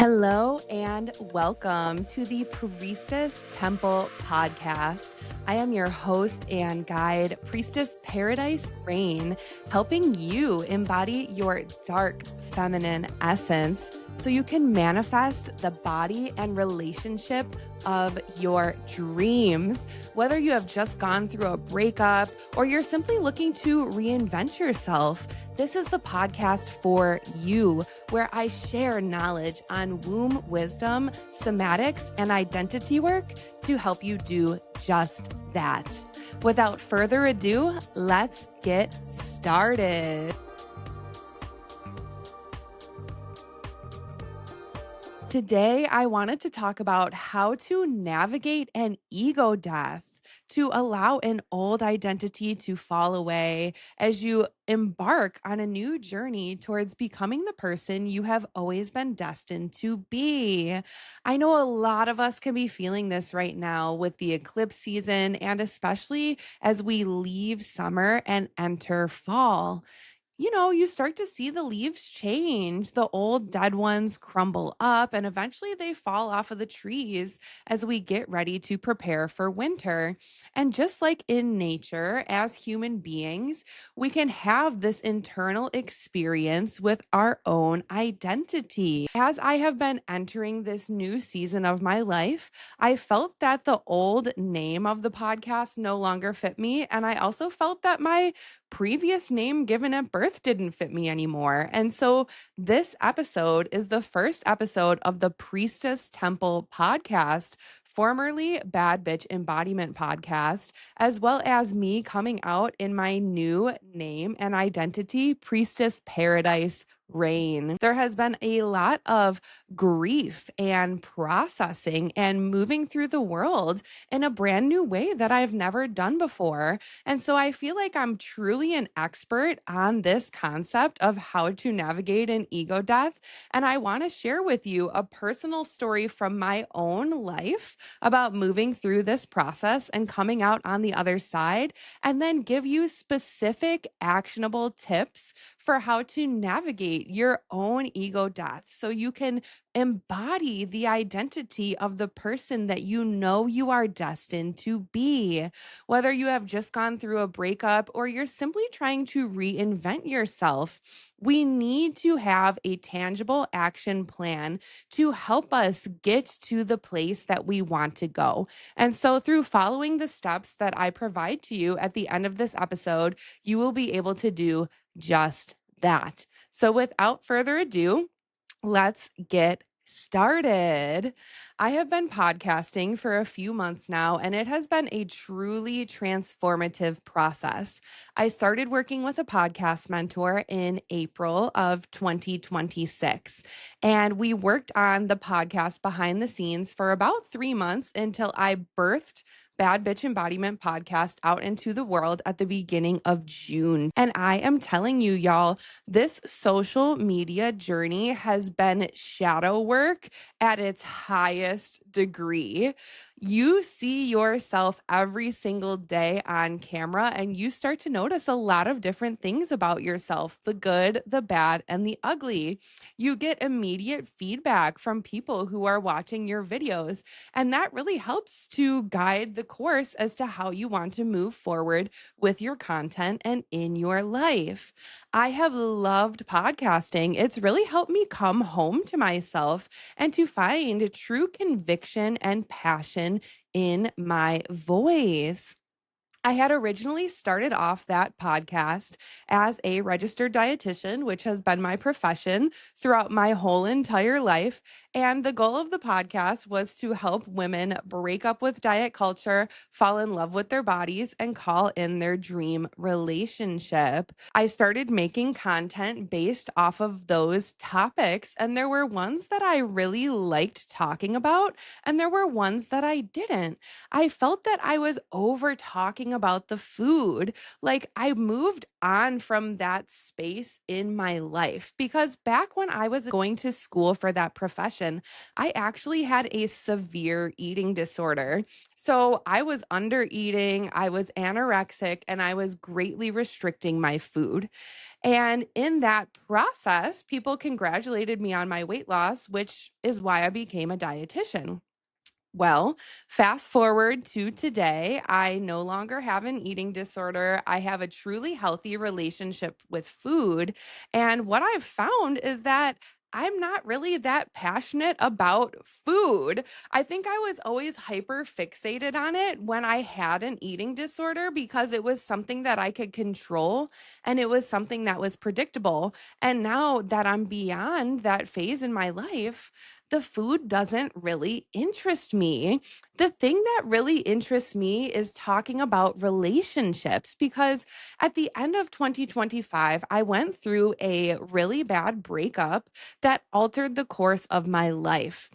Hello and welcome to the Priestess Temple Podcast. I am your host and guide, Priestess Paradise Rain, helping you embody your dark feminine essence so you can manifest the body and relationship of your dreams. Whether you have just gone through a breakup or you're simply looking to reinvent yourself, this is the podcast for you, where I share knowledge on womb wisdom, somatics, and identity work to help you do just that. Without further ado, let's get started. Today, I wanted to talk about how to navigate an ego death, to allow an old identity to fall away as you embark on a new journey towards becoming the person you have always been destined to be. I know a lot of us can be feeling this right now with the eclipse season, and especially as we leave summer and enter fall. You start to see the leaves change. The old dead ones crumble up and eventually they fall off of the trees as we get ready to prepare for winter. And just like in nature, as human beings, we can have this internal experience with our own identity. As I have been entering this new season of my life, I felt that the old name of the podcast no longer fit me. And I also felt that my previous name given at birth didn't fit me anymore. And so this episode is the first episode of the Priestess Temple Podcast, formerly Bad Bitch Embodiment Podcast, as well as me coming out in my new name and identity, Priestess Paradise Rain. There has been a lot of grief and processing and moving through the world in a brand new way that I've never done before. And so I feel like I'm truly an expert on this concept of how to navigate an ego death. And I want to share with you a personal story from my own life about moving through this process and coming out on the other side, and then give you specific actionable tips for how to navigate your own ego death so you can embody the identity of the person that you know you are destined to be. Whether you have just gone through a breakup or you're simply trying to reinvent yourself, we need to have a tangible action plan to help us get to the place that we want to go. And so through following the steps that I provide to you at the end of this episode, you will be able to do just that. So without further ado, let's get started. I have been podcasting for a few months now, and it has been a truly transformative process. I started working with a podcast mentor in April of 2026, and we worked on the podcast behind the scenes for about 3 months until I birthed Bad Bitch Embodiment Podcast out into the world at the beginning of June. And I am telling you, y'all, this social media journey has been shadow work at its highest degree. You see yourself every single day on camera, and you start to notice a lot of different things about yourself, the good, the bad, and the ugly. You get immediate feedback from people who are watching your videos, and that really helps to guide the course as to how you want to move forward with your content and in your life. I have loved podcasting. It's really helped me come home to myself and to find true conviction and passion in my voice. I had originally started off that podcast as a registered dietitian, which has been my profession throughout my whole entire life. And the goal of the podcast was to help women break up with diet culture, fall in love with their bodies, and call in their dream relationship. I started making content based off of those topics, and there were ones that I really liked talking about, and there were ones that I didn't. I felt that I was over talking talking about the food. Like I moved on from that space in my life because back when I was going to school for that profession, I actually had a severe eating disorder. So I was under eating, I was anorexic, and I was greatly restricting my food. And in that process, people congratulated me on my weight loss, which is why I became a dietitian. Well, fast forward to today, I no longer have an eating disorder. I have a truly healthy relationship with food. And what I've found is that I'm not really that passionate about food. I think I was always hyper fixated on it when I had an eating disorder because it was something that I could control and it was something that was predictable. And now that I'm beyond that phase in my life, the food doesn't really interest me. The thing that really interests me is talking about relationships because at the end of 2025, I went through a really bad breakup that altered the course of my life.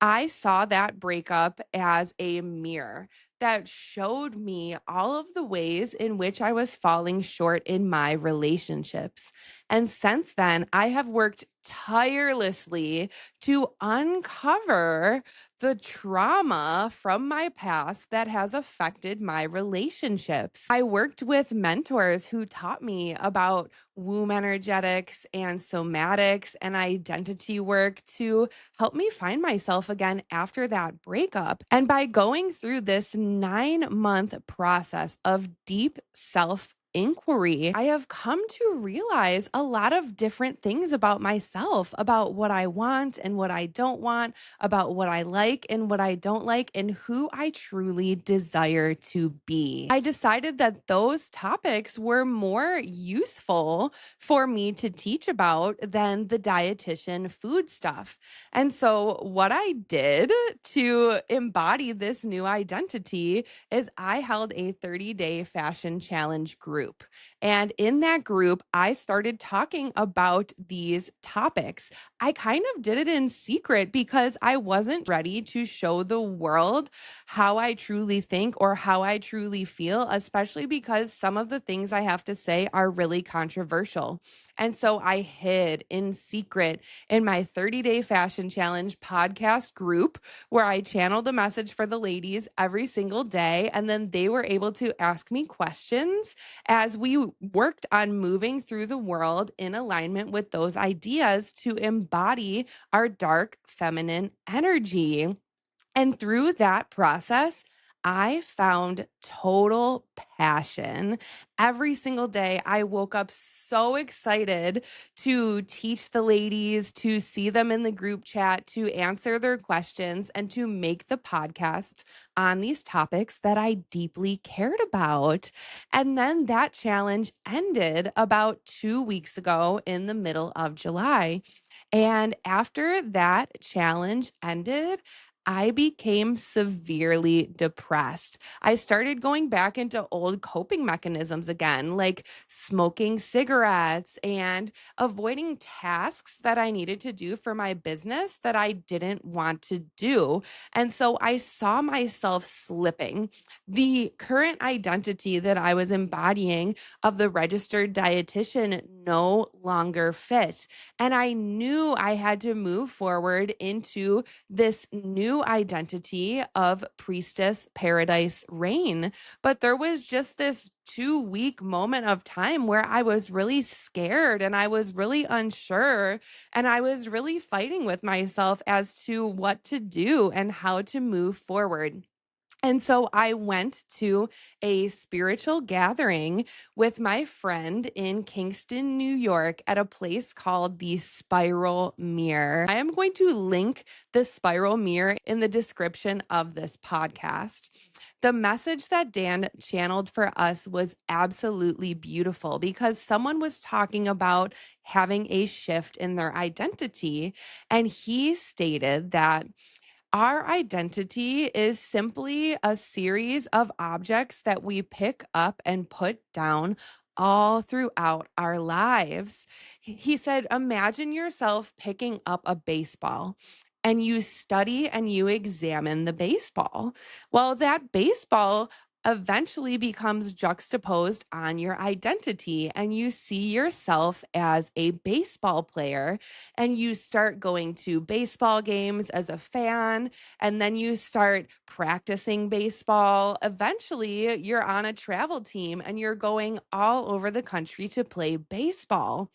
I saw that breakup as a mirror that showed me all of the ways in which I was falling short in my relationships. And since then, I have worked tirelessly to uncover the trauma from my past that has affected my relationships. I worked with mentors who taught me about womb energetics and somatics and identity work to help me find myself again after that breakup. And by going through this 9-month process of deep self inquiry, I have come to realize a lot of different things about myself, about what I want and what I don't want, about what I like and what I don't like, and who I truly desire to be. I decided that those topics were more useful for me to teach about than the dietitian food stuff. And so, what I did to embody this new identity is I held a 30-day fashion challenge group. And in that group, I started talking about these topics. I kind of did it in secret because I wasn't ready to show the world how I truly think or how I truly feel, especially because some of the things I have to say are really controversial. And so I hid in secret in my 30-day fashion challenge podcast group where I channeled a message for the ladies every single day. And then they were able to ask me questions as we worked on moving through the world in alignment with those ideas to embody our dark feminine energy. And through that process, I found total passion. Every single day, I woke up so excited to teach the ladies, to see them in the group chat, to answer their questions, and to make the podcast on these topics that I deeply cared about. And then that challenge ended about 2 weeks ago in the middle of July. And after that challenge ended, I became severely depressed. I started going back into old coping mechanisms again, like smoking cigarettes and avoiding tasks that I needed to do for my business that I didn't want to do. And so I saw myself slipping. The current identity that I was embodying of the registered dietitian no longer fit. And I knew I had to move forward into this new identity of Priestess Paradise Rain. But there was just this 2 week moment of time where I was really scared and I was really unsure and I was really fighting with myself as to what to do and how to move forward. And so I went to a spiritual gathering with my friend in Kingston, New York, at a place called the Spiral Mirror. I am going to link the Spiral Mirror in the description of this podcast. The message that Dan channeled for us was absolutely beautiful because someone was talking about having a shift in their identity. And he stated that our identity is simply a series of objects that we pick up and put down all throughout our lives. He said, imagine yourself picking up a baseball and you study and you examine the baseball. Well, that baseball eventually becomes juxtaposed on your identity, and you see yourself as a baseball player, and you start going to baseball games as a fan, and then you start practicing baseball. Eventually, you're on a travel team and you're going all over the country to play baseball.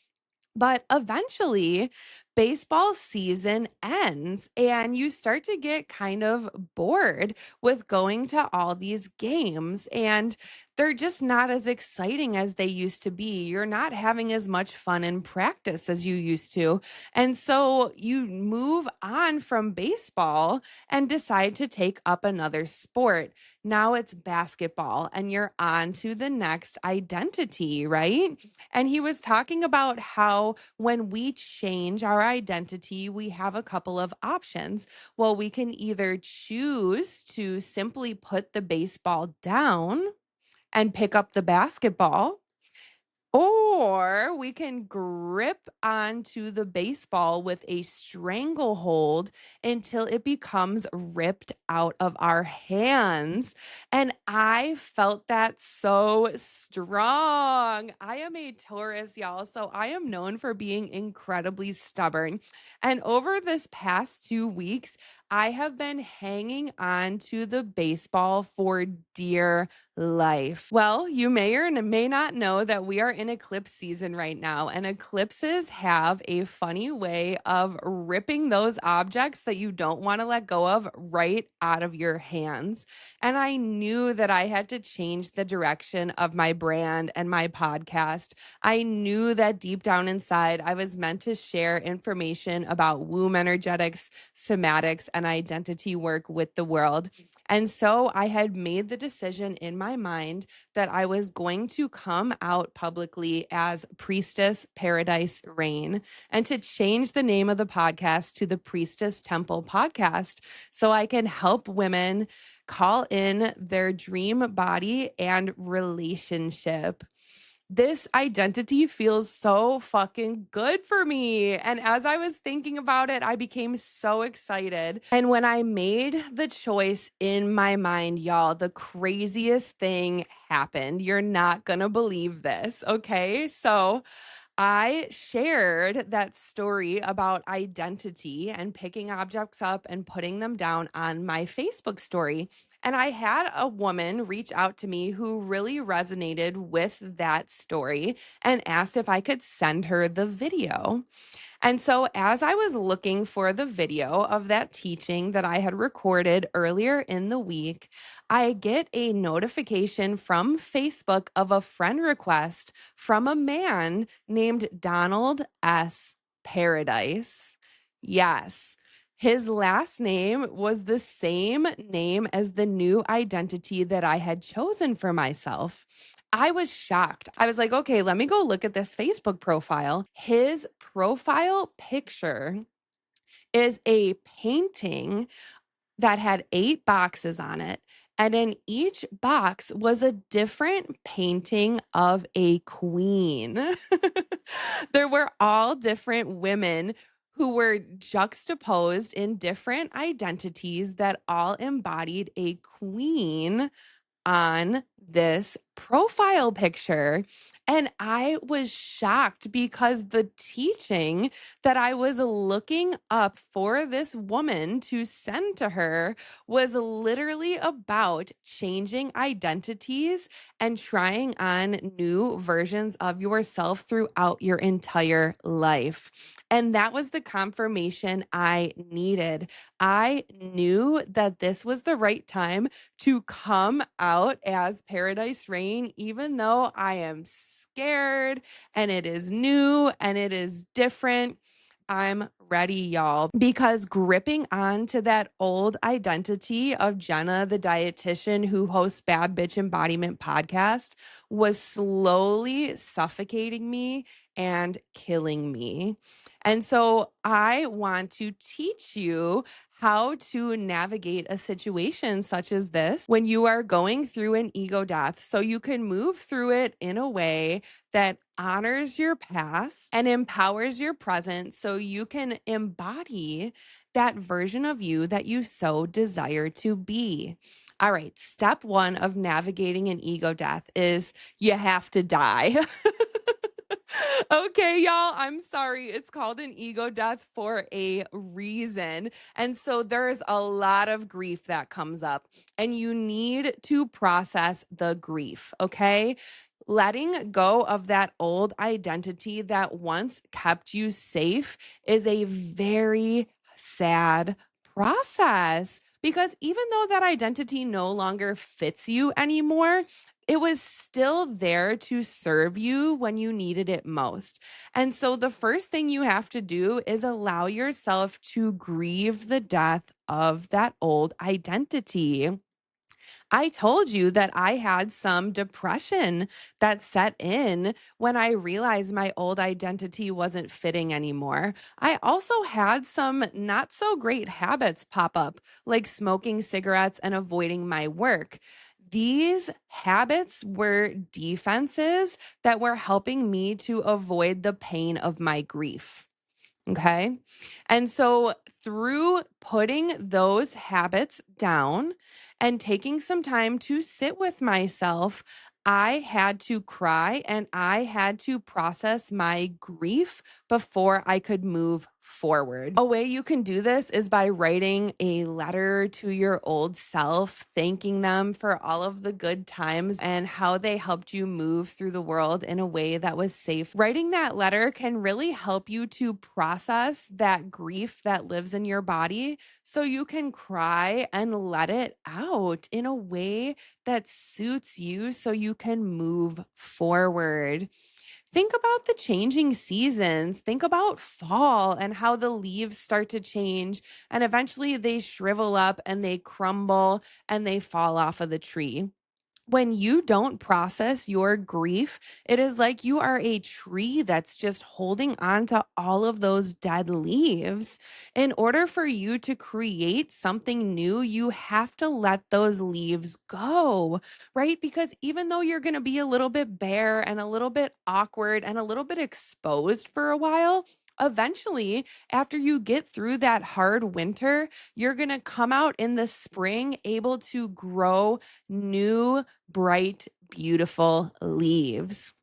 But eventually, baseball season ends and you start to get kind of bored with going to all these games, and they're just not as exciting as they used to be. You're not having as much fun in practice as you used to. And so you move on from baseball and decide to take up another sport. Now it's basketball, and you're on to the next identity, right? And he was talking about how when we change our identity, we have a couple of options. Well, we can either choose to simply put the baseball down and pick up the basketball, or we can grip onto the baseball with a stranglehold until it becomes ripped out of our hands. And I felt that so strong. I am a Taurus, y'all, so I am known for being incredibly stubborn. And over this past 2 weeks, I have been hanging on to the baseball for dear life. Well, you may or may not know that we are in eclipse season right now, and eclipses have a funny way of ripping those objects that you don't want to let go of right out of your hands. And I knew that I had to change the direction of my brand and my podcast. I knew that deep down inside, I was meant to share information about womb energetics, somatics, and identity work with the world. And so I had made the decision in my mind that I was going to come out publicly as Priestess Paradise Rain, and to change the name of the podcast to the Priestess Temple Podcast so I can help women call in their dream body and relationship. This identity feels so fucking good for me. And as I was thinking about it, I became so excited. And when I made the choice in my mind, y'all, the craziest thing happened. You're not gonna believe this, okay? So I shared that story about identity and picking objects up and putting them down on my Facebook story. And I had a woman reach out to me who really resonated with that story and asked if I could send her the video. And so, as I was looking for the video of that teaching that I had recorded earlier in the week, I get a notification from Facebook of a friend request from a man named Donald S. Paradise. Yes. His last name was the same name as the new identity that I had chosen for myself. I was shocked. I was like, okay, let me go look at this Facebook profile. His profile picture is a painting that had 8 boxes on it. And in each box was a different painting of a queen. There were all different women who were juxtaposed in different identities that all embodied a queen on this profile picture. And I was shocked because the teaching that I was looking up for this woman to send to her was literally about changing identities and trying on new versions of yourself throughout your entire life. And that was the confirmation I needed. I knew that this was the right time to come out as Paradise Rain, even though I am scared and it is new and it is different. I'm ready, y'all, because gripping on to that old identity of Jenna, the dietitian who hosts Bad Bitch Embodiment podcast, was slowly suffocating me and killing me. And so I want to teach you how to navigate a situation such as this when you are going through an ego death so you can move through it in a way that honors your past and empowers your present so you can embody that version of you that you so desire to be. All right, step one of navigating an ego death is you have to die. Okay, y'all, I'm sorry. It's called an ego death for a reason. And so there's a lot of grief that comes up, and you need to process the grief, okay? Letting go of that old identity that once kept you safe is a very sad process because even though that identity no longer fits you anymore, it was still there to serve you when you needed it most. And so the first thing you have to do is allow yourself to grieve the death of that old identity. I told you that I had some depression that set in when I realized my old identity wasn't fitting anymore. I also had some not so great habits pop up, like smoking cigarettes and avoiding my work. These habits were defenses that were helping me to avoid the pain of my grief. Okay. And so through putting those habits down and taking some time to sit with myself, I had to cry and I had to process my grief before I could move forward. A way you can do this is by writing a letter to your old self, thanking them for all of the good times and how they helped you move through the world in a way that was safe. Writing that letter can really help you to process that grief that lives in your body so you can cry and let it out in a way that suits you so you can move forward. Think about the changing seasons. Think about fall and how the leaves start to change and eventually they shrivel up and they crumble and they fall off of the tree. When you don't process your grief, it is like you are a tree that's just holding on to all of those dead leaves. In order for you to create something new, you have to let those leaves go, right? Because even though you're going to be a little bit bare and a little bit awkward and a little bit exposed for a while, eventually, after you get through that hard winter, you're going to come out in the spring able to grow new, bright, beautiful leaves.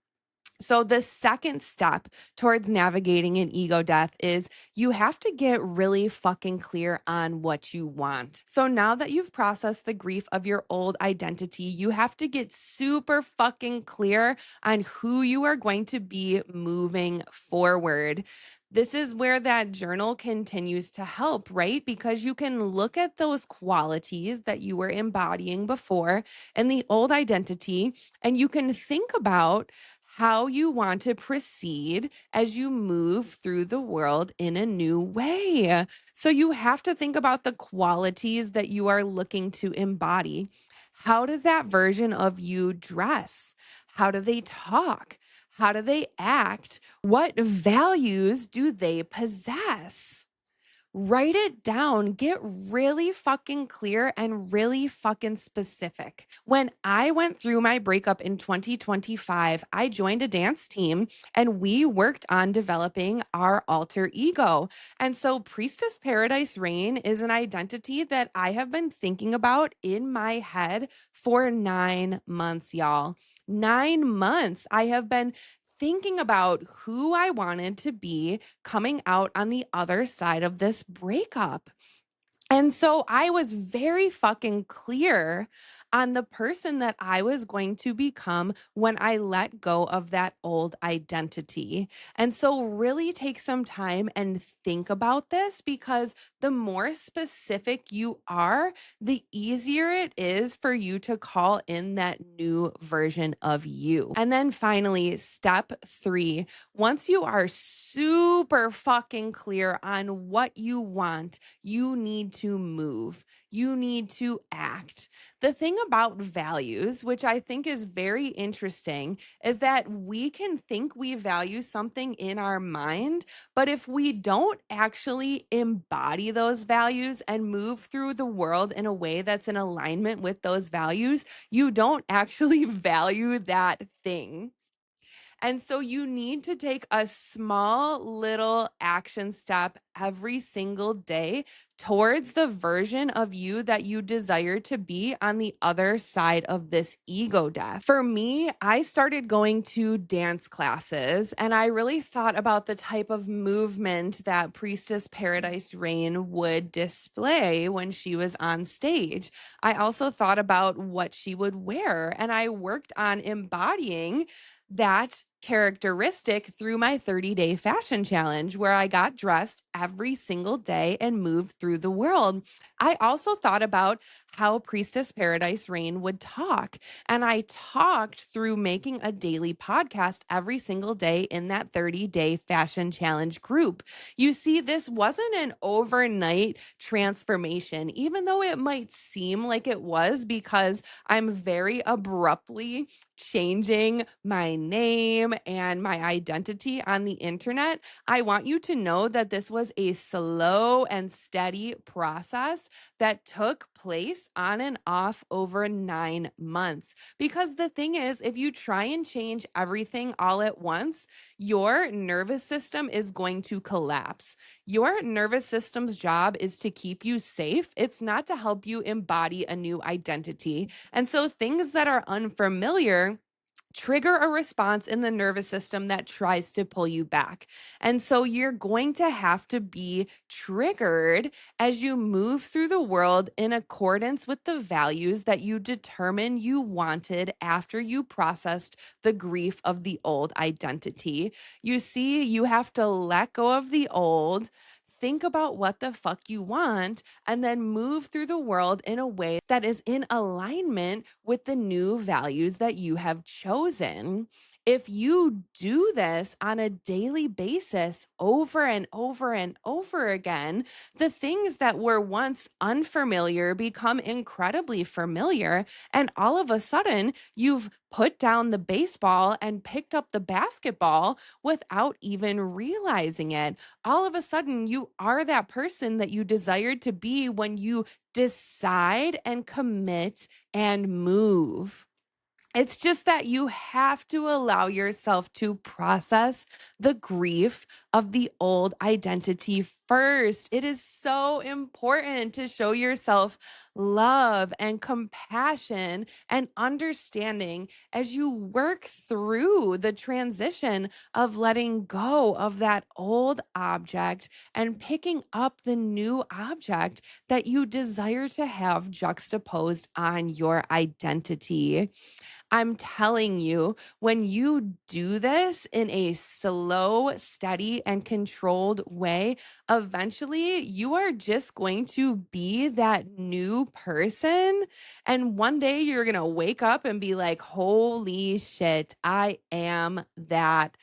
So, the second step towards navigating an ego death is you have to get really fucking clear on what you want. So, now that you've processed the grief of your old identity, you have to get super fucking clear on who you are going to be moving forward. This is where that journal continues to help, right? Because you can look at those qualities that you were embodying before in the old identity, and you can think about how you want to proceed as you move through the world in a new way. So you have to think about the qualities that you are looking to embody. How does that version of you dress? How do they talk? How do they act? What values do they possess? Write it down. Get really fucking clear and really fucking specific. When I went through my breakup in 2025, I joined a dance team and we worked on developing our alter ego. And so, Priestess Paradise Rain is an identity that I have been thinking about in my head for 9 months, y'all. 9 months. I have been thinking about who I wanted to be coming out on the other side of this breakup. And so I was very fucking clear on the person that I was going to become when I let go of that old identity. And so, really take some time and think about this because the more specific you are, the easier it is for you to call in that new version of you. And then finally, step three, once you are super fucking clear on what you want, you need to move. You need to act. The thing about values, which I think is very interesting, is that we can think we value something in our mind, but if we don't actually embody those values and move through the world in a way that's in alignment with those values, you don't actually value that thing. And so you need to take a small little action step every single day towards the version of you that you desire to be on the other side of this ego death. For me, I started going to dance classes and I really thought about the type of movement that Priestess Paradise Rain would display when she was on stage. I also thought about what she would wear and I worked on embodying that characteristic through my 30-day fashion challenge where I got dressed every single day and moved through the world. I also thought about how Priestess Paradise Rain would talk. And I talked through making a daily podcast every single day in that 30-day fashion challenge group. You see, this wasn't an overnight transformation, even though it might seem like it was because I'm very abruptly changing my name and my identity on the internet. I want you to know that this was a slow and steady process that took place on and off over 9 months. Because the thing is, if you try and change everything all at once, your nervous system is going to collapse. Your nervous system's job is to keep you safe. It's not to help you embody a new identity. And so things that are unfamiliar trigger a response in the nervous system that tries to pull you back. And so you're going to have to be triggered as you move through the world in accordance with the values that you determined you wanted after you processed the grief of the old identity. You see, you have to let go of the old. Think about what the fuck you want and then move through the world in a way that is in alignment with the new values that you have chosen. If you do this on a daily basis over and over and over again, the things that were once unfamiliar become incredibly familiar. And all of a sudden, you've put down the baseball and picked up the basketball without even realizing it. All of a sudden, you are that person that you desired to be when you decide and commit and move. It's just that you have to allow yourself to process the grief of the old identity first. It is so important to show yourself love and compassion and understanding as you work through the transition of letting go of that old object and picking up the new object that you desire to have juxtaposed on your identity. I'm telling you, when you do this in a slow, steady, and controlled way, eventually you are just going to be that new person. And one day you're going to wake up and be like, holy shit, I am that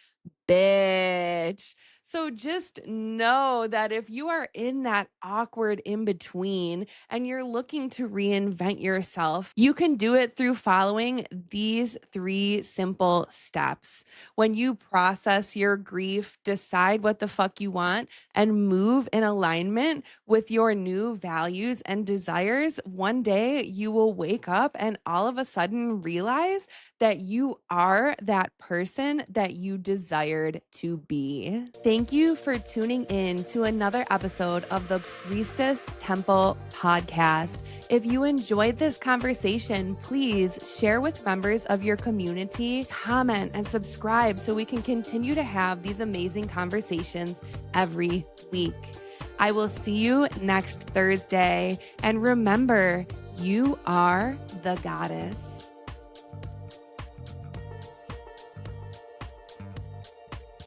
bitch. So just know that if you are in that awkward in between and you're looking to reinvent yourself, you can do it through following these 3 simple steps. When you process your grief, decide what the fuck you want, and move in alignment with your new values and desires, one day you will wake up and all of a sudden realize that you are that person that you desired to be. Thank you for tuning in to another episode of the Priestess Temple Podcast. If you enjoyed this conversation, please share with members of your community, comment, and subscribe so we can continue to have these amazing conversations every week. I will see you next Thursday. And remember, you are the goddess.